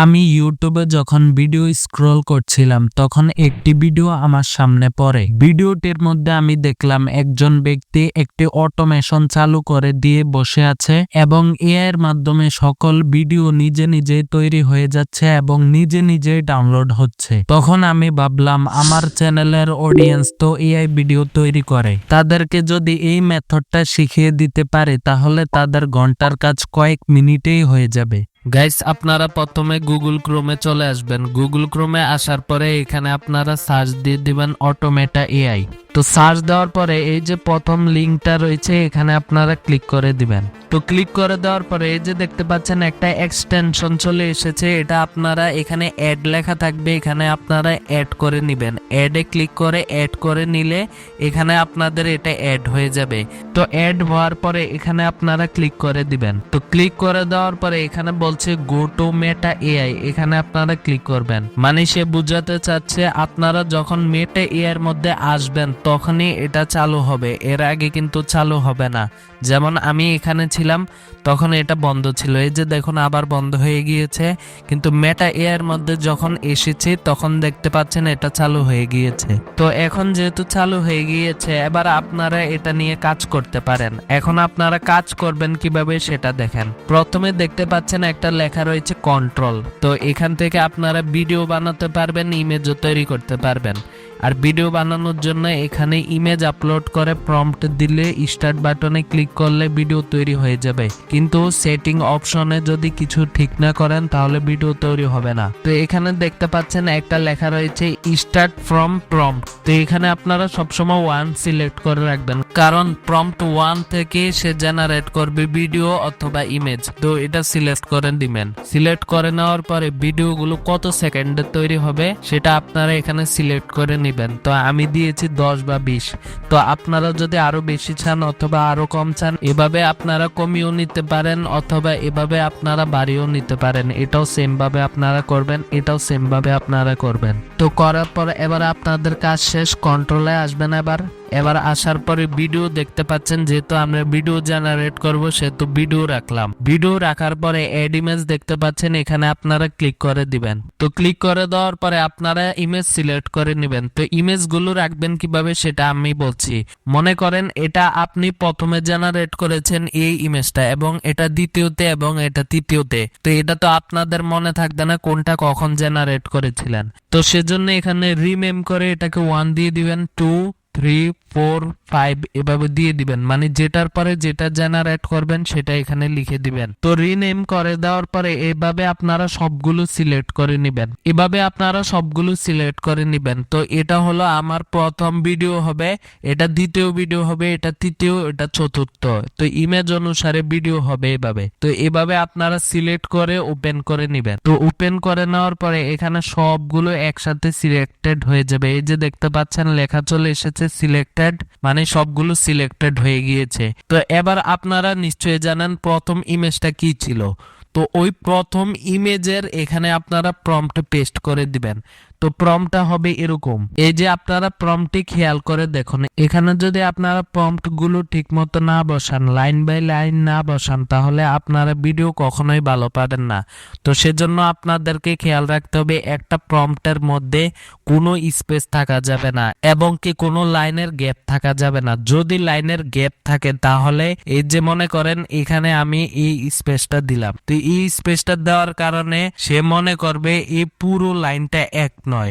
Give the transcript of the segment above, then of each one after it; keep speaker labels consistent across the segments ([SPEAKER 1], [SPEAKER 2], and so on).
[SPEAKER 1] আমি ইউটিউবে যখন ভিডিও স্ক্রল করছিলাম তখন একটি ভিডিও আমার সামনে পড়ে। ভিডিওটির মধ্যে আমি দেখলাম একজন ব্যক্তি একটি অটোমেশন চালু করে দিয়ে বসে আছে এবং এআই এর মাধ্যমে সকল ভিডিও নিজে নিজেই তৈরি হয়ে যাচ্ছে এবং নিজে নিজেই ডাউনলোড হচ্ছে। তখন আমি ভাবলাম আমার চ্যানেলের অডিয়েন্স তো এআই ভিডিও তৈরি করে, তাদেরকে যদি এই মেথডটা শিখিয়ে দিতে পারে তাহলে তাদের ঘন্টার কাজ কয়েক মিনিটেই হয়ে যাবে। গাইস, আপনারা প্রথমে গুগল ক্রোমে চলে আসবেন। গুগল ক্রোমে আসার পরে এখানে আপনারা সার্চ দিয়ে দিবেন অটোমেটা এআই। তো সার্চ দেওয়ার পরে এই যে প্রথম লিঙ্কটা রয়েছে এখানে আপনারা ক্লিক করে দিবেন। তো ক্লিক করে দেওয়ার পরে এই যে দেখতে পাচ্ছেন একটা এক্সটেনশন চলে এসেছে, এটা আপনারা এখানে অ্যাড লেখা থাকবে, এখানে আপনারা অ্যাড করে নেবেন। অ্যাডে ক্লিক করে অ্যাড করে নিলে এখানে আপনাদের এটা অ্যাড হয়ে যাবে। তো অ্যাড হওয়ার পরে এখানে আপনারা ক্লিক করে দিবেন। তো ক্লিক করে দেওয়ার পরে এখানে বলছে গো টু মেটা এআই, এখানে আপনারা ক্লিক করবেন। মানে সে বুঝাতে চাচ্ছে আপনারা যখন মেটা এআই এর মধ্যে আসবেন তখনই এটা চালু হবে, এর আগে কিন্তু চালু হবে না। যেমন আমি এখানে ছিলাম তখন এটা বন্ধ ছিল, এই যে দেখুন আবার বন্ধ হয়ে গিয়েছে। কিন্তু মেটা এআই এর মধ্যে যখন এসেছি তখন দেখতে পাচ্ছেন এটা চালু হয়ে গিয়েছে। তো এখন যেহেতু চালু হয়ে গিয়েছে এবার আপনারা এটা নিয়ে কাজ করতে পারেন। এখন আপনারা কাজ করবেন কিভাবে সেটা দেখেন। প্রথমে দেখতে পাচ্ছেন একটা লেখা রয়েছে কন্ট্রোল। তো এখান থেকে আপনারা ভিডিও বানাতে পারবেন, ইমেজও তৈরি করতে পারবেন। আর ভিডিও বানানোর জন্য এখানে ইমেজ আপলোড করে প্রম্পট দিলে স্টার্ট বাটনে ক্লিক করলে ভিডিও তৈরি হয়ে যাবে। কিন্তু সেটিং অপশনে যদি কিছু ঠিক না করেন তাহলে ভিডিও তৈরি হবে না। তো এখানে দেখতে পাচ্ছেন একটা লেখা রয়েছে স্টার্ট ফ্রম প্রম্পট। তো এখানে আপনারা সবসময় 1 সিলেক্ট করে রাখবেন, কারণ প্রম্পট 1 থেকে সে জেনারেট করবে ভিডিও অথবা ইমেজ। তো এটা সিলেক্ট করে দিবেন। সিলেক্ট করে নেওয়ার পরে ভিডিওগুলো কত সেকেন্ডে তৈরি হবে সেটা আপনারা এখানে সিলেক্ট করে নেবেন। তো আমি দিয়েছি 10 বা 20। তো আপনারা যদি আরো বেশি চান অথবা আরো কম চান এভাবে আপনারা কমিয়েও নিতে পারেন অথবা এভাবে আপনারা বাড়িয়েও নিতে পারেন। এটাও সেম ভাবে আপনারা করবেন, এটাও সেম ভাবে আপনারা করবেন। তো করার পর এবার আপনাদের কাজ শেষ, কন্ট্রোলে আসবেন। এবার আসার পরে ভিডিও দেখতে পাচ্ছেন, যেহেতু আমরা ভিডিও জেনারেট করব সেহেতু ভিডিও রাখলাম। ভিডিও রাখার পরে এড ইমেজ দেখতে পাচ্ছেন, এখানে আপনারা ক্লিক করে দিবেন। তো ক্লিক করে দেওয়ার পরে আপনারা ইমেজ সিলেক্ট করে নেবেন। তো ইমেজ গুলো রাখবেন কিভাবে সেটা আমি বলছি। মনে করেন এটা আপনি প্রথমে জেনারেট করেছেন এই ইমেজটা এবং এটা দ্বিতীয়তে এবং এটা তৃতীয়তে। তো এটা তো আপনাদের মনে থাকবে না কোনটা কখন জেনারেট করেছিলেন। তো সেজন্য এখানে রিনেম করে এটাকে 1 দিয়ে দিবেন, 2 3 4 5 এভাবে দিয়ে দিবেন। মানে যেটার পরে যেটা জেনারেট করবেন সেটা এখানে লিখে দিবেন। তো রিনেম করে দেওয়ার পরে এভাবে আপনারা সবগুলো সিলেক্ট করে নেবেন। এভাবে আপনারা সবগুলো সিলেক্ট করে নেবেন। তো এটা হলো আমার প্রথম ভিডিও হবে, এটা দ্বিতীয় ভিডিও হবে, এটা তৃতীয়, এটা চতুর্থ। তো ইমেজ অনুসারে ভিডিও হবে এভাবে। তো এভাবে আপনারা সিলেক্ট করে ওপেন করে নেবেন। তো ওপেন করে নেওয়ার পরে এখানে সবগুলো একসাথে সিলেক্টেড হয়ে যাবে। এই যে দেখতে পাচ্ছেন লেখা চলে এসেছে সিলেক্টেড, মানে সবগুলো সিলেক্টেড হয়ে গিয়েছে। তো এবার আপনারা নিশ্চয়ই জানেন প্রথম ইমেজটা কি ছিল। তো ওই প্রথম ইমেজের এখানে আপনারা প্রম্পট পেস্ট করে দিবেন। তো প্রম্পটটা হবে এরকম। এই যে আপনারা প্রম্পটটি খেয়াল করে দেখুন, এখানে যদি আপনারা প্রম্পট গুলো ঠিক মতো না বসান, লাইন বাই লাইন না বসান, তাহলে আপনারা ভিডিও কখনোই ভালো পাবেন না। তো সেজন্য আপনাদেরকে খেয়াল রাখতে হবে একটা প্রম্পটের মধ্যে কোনো স্পেস থাকা যাবে না এবং কি কোনো লাইনের গ্যাপ থাকা যাবে না। যদি লাইনের গ্যাপ থাকে তাহলে এই যে মনে করেন এখানে আমি এই স্পেসটা দিলাম, তো এই স্পেসটা দেওয়ার কারণে সে মনে করবে এই পুরো লাইনটা এক নয়,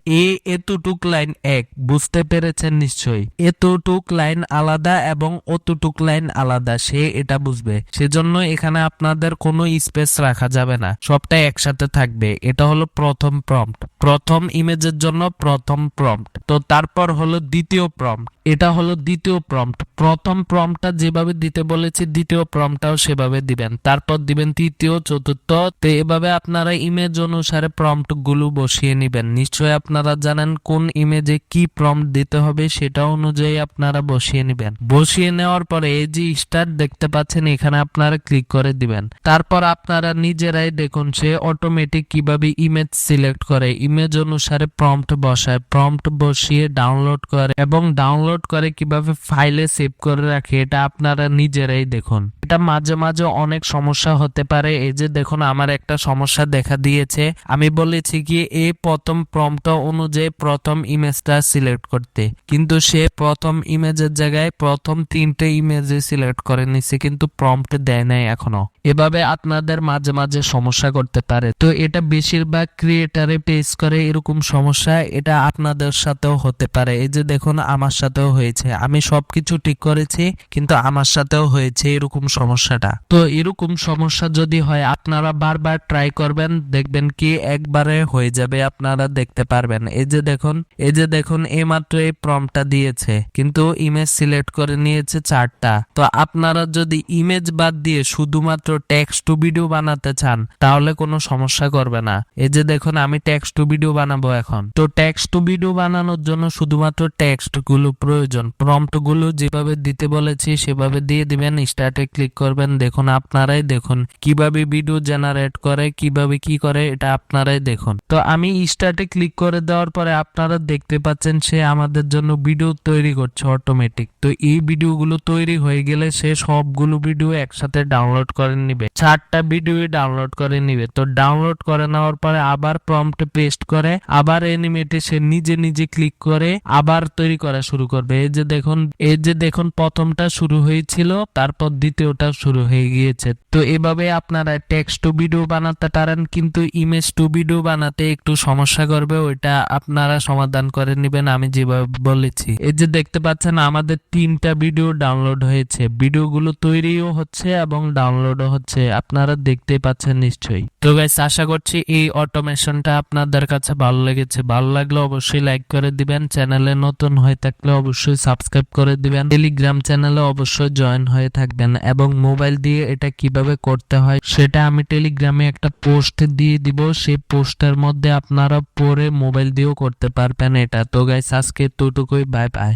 [SPEAKER 1] এতটুক লাইন এক। বুঝতে পেরেছেন নিশ্চয়ই? এতটুক লাইন আলাদা এবং অতটুক লাইন আলাদা, সে এটা বুঝবে। সেজন্য এখানে আপনাদের কোনো স্পেস রাখা যাবে না, সবটাই একসাথে থাকবে। এটা হলো প্রথম প্রম্পট, প্রথম ইমেজের জন্য প্রথম প্রম্পট। তো তারপর হলো দ্বিতীয় প্রম্পট, এটা হলো দ্বিতীয় প্রম্পট। প্রথম প্রম্পটটা যেভাবে দিতে বলেছি দ্বিতীয় প্রম্পটটাও সেভাবে দিবেন, তারপর দিবেন তৃতীয়, চতুর্থ। তো এভাবে আপনারা ইমেজ অনুসারে প্রম্পট গুলো বসিয়ে নেবেন। নিশ্চয়ই নিশ্চয়ই আপনারা জানেন কোন ইমেজে কি প্রম্পট দিতে হবে, সেটা অনুযায়ী আপনারা বসিয়ে নেবেন। বসিয়ে নেওয়ার পরে এই যে স্টার্ট দেখতে পাচ্ছেন, এখানে আপনারা ক্লিক করে দিবেন। তারপর আপনারা নিজেরাই দেখুন সে অটোমেটিক কিভাবে ইমেজ সিলেক্ট করে, ইমেজ অনুসারে প্রম্পট বসায়, প্রম্পট বসিয়ে ডাউনলোড করে এবং ডাউনলোড করে কিভাবে ফাইলে সেভ করে রাখে, এটা আপনারা নিজেরাই দেখুন। এটা মাঝে মাঝে অনেক সমস্যা হতে পারে। এই যে দেখুন আমার একটা সমস্যা দেখা দিয়েছে। আমি বলেছি কি এই প্রথম প্রম্পট অনুযায়ী প্রথম ইমেজটা সিলেক্ট করতে, কিন্তু সে প্রথম ইমেজের জায়গায় প্রথম 3টে ইমেজে সিলেক্ট করে নিছে, কিন্তু প্রম্পট দেয় নাই এখনো। এভাবে আপনাদের মাঝে মাঝে সমস্যা করতে পারে। তো এটা বেশিরভাগ ক্রিয়েটারে ফেস করে এরকম সমস্যা, এটা আপনাদের সাথেও হতে পারে। এই যে দেখুন আমার সাথেও হয়েছে, আমি সবকিছু ঠিক করেছি কিন্তু আমার সাথেও হয়েছে এরকম সমস্যাটা। তো এরকম সমস্যা যদি হয় আপনারা বারবার ট্রাই করবেন, দেখবেন কি একবারে হয়ে যাবে, আপনারা দেখতে পারবেন। এই যে দেখুন এইমাত্র এই প্রম্পটটা দিয়েছে কিন্তু ইমেজ সিলেক্ট করে নিয়েছে 4টা। তো আপনারা যদি ইমেজ বাদ দিয়ে শুধুমাত্র টেক্সট টু ভিডিও বানাতে চান তাহলে কোনো সমস্যা করবে না। এই যে দেখুন আমি টেক্সট টু ভিডিও বানাবো এখন। তো টেক্সট টু ভিডিও বানানোর জন্য শুধুমাত্র টেক্সট গুলো প্রয়োজন, প্রম্পট গুলো যেভাবে দিতে বলেছি সেভাবে দিয়ে দিবেন, স্টার্টে ক্লিক করবেন। দেখুন আপনারাই দেখুন কিভাবে ভিডিও জেনারেট করে, কিভাবে কি করে, এটা আপনারাই দেখুন। তো আমি স্টার্টে ক্লিক করে দেওয়ার পরে আপনারা দেখতে পাচ্ছেন সে আমাদের জন্য ভিডিও তৈরি করছে অটোমেটিক। তো এই ভিডিওগুলো তৈরি হয়ে গেলে সে সবগুলো ভিডিও একসাথে ডাউনলোড করে নিবে, 4টা ভিডিও ডাউনলোড করে নিবে। তো ডাউনলোড করে নেওয়ার পরে আবার প্রম্পটে পেস্ট করে আবার অ্যানিমেটে সে নিজে নিজে ক্লিক করে আবার তৈরি করা শুরু করবে। এই যে দেখুন প্রথমটা শুরু হয়েছিল, তারপর দ্বিতীয়টা শুরু হয়ে গিয়েছে। তো এভাবে আপনারা টেক্সট টু ভিডিও বানাতে পারেন, কিন্তু ইমেজ টু ভিডিও বানাতে একটু সমস্যা করবে, ওইটা আপনারা সমাধান করে নেবেন আমি যেভাবে বলেছি। এই যে দেখতে পাচ্ছেন আমাদের 3টা ভিডিও ডাউনলোড হয়েছে, ভিডিওগুলো তৈরিও হচ্ছে এবং ডাউনলোডও হচ্ছে, আপনারা দেখতেই পাচ্ছেন নিশ্চয়ই। তো গাইস আশা করছি এই অটোমেশনটা আপনাদের কাছে ভালো লেগেছে। ভালো লাগলে অবশ্যই লাইক করে দিবেন, চ্যানেলে নতুন হয়ে থাকলে অবশ্যই সাবস্ক্রাইব করে দিবেন, টেলিগ্রাম চ্যানেলে অবশ্যই জয়েন হয়ে থাকবেন এবং মোবাইল দিয়ে এটা কিভাবে করতে হয় সেটা আমি টেলিগ্রামে একটা পোস্ট দিয়ে দিব, সেই পোস্টের মধ্যে আপনারা পরে মোবাইল দিয়েও করতে পারবেন এটা। তো গাইস আজকে এতটুকুই, বাই বাই।